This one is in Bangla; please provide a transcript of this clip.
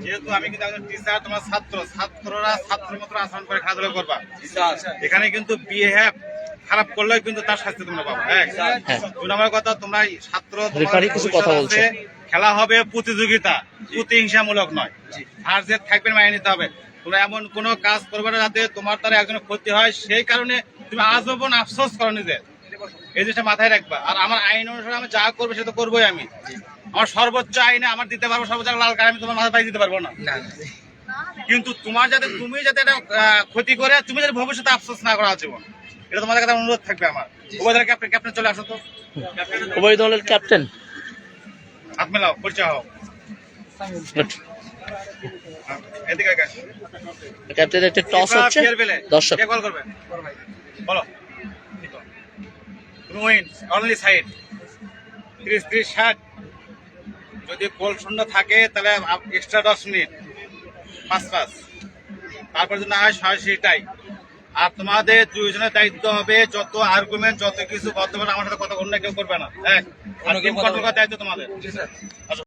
যেহেতু আমি কিন্তু একজন টিচার, তোমার ছাত্ররা ছাত্রের মতো আচরণ করে খেলাধুলা করবা। এখানে কিন্তু বিহেভ খারাপ করলেও কিন্তু তার শাস্তি তোমরা পাবা। হ্যাঁ, 2 নম্বর কথা, তোমরা ছাত্র কিছু কথা বলছে, খেলা হবে প্রতিযোগিতা, প্রতিহিংসামূলক নয়। আর যে থাকবেন মানিয়ে নিতে হবে। তোমরা এমন কোনো কাজ করবে না যাতে তোমার দ্বারা একজনের ক্ষতি হয়, সেই কারণে তুমি আজীবন আফসোস করো নিজের। এই জিনিসটা মাথায় রাখবা। আর আমার আইন অনুসারে আমি যা করবো সেটা করবোই। আমি আমার সর্বোচ্চ আইনে আমার দিতে পারবো, সর্বোচ্চ লাল কার্ড আমি তোমার মাথায় পাই দিতে পারবো না। কিন্তু তোমার যাতে তুমি যাতে এটা ক্ষতি করে তুমি যাতে ভবিষ্যতে আফসোস না করা জীবন, এটা তোমাদের কাছে অনুরোধ থাকবে আমার। উভয় দলের ক্যাপ্টেন চলে আসো তো। উভয় দলের ক্যাপ্টেন হাত মেলাও, পরিচয় হও। এদিকে ক্যাপ্টেন একটা টস হচ্ছে, দর্শক কে কল করবে বলো। Win only side 30-60। যদি গোল শূন্য থাকে তাহলে এক্সট্রা 10 মিনিট 5-5, তারপর যদি না হয় 66টাই। আর তোমাদের 2 জনের দায়িত্ব হবে যত আর্গুমেন্ট যত কিছু বর্তমানে আমার সাথে কথা অন্য কেউ করবে না। হ্যাঁ, টিম কন্ট্রোল করার দায়িত্ব তোমাদের।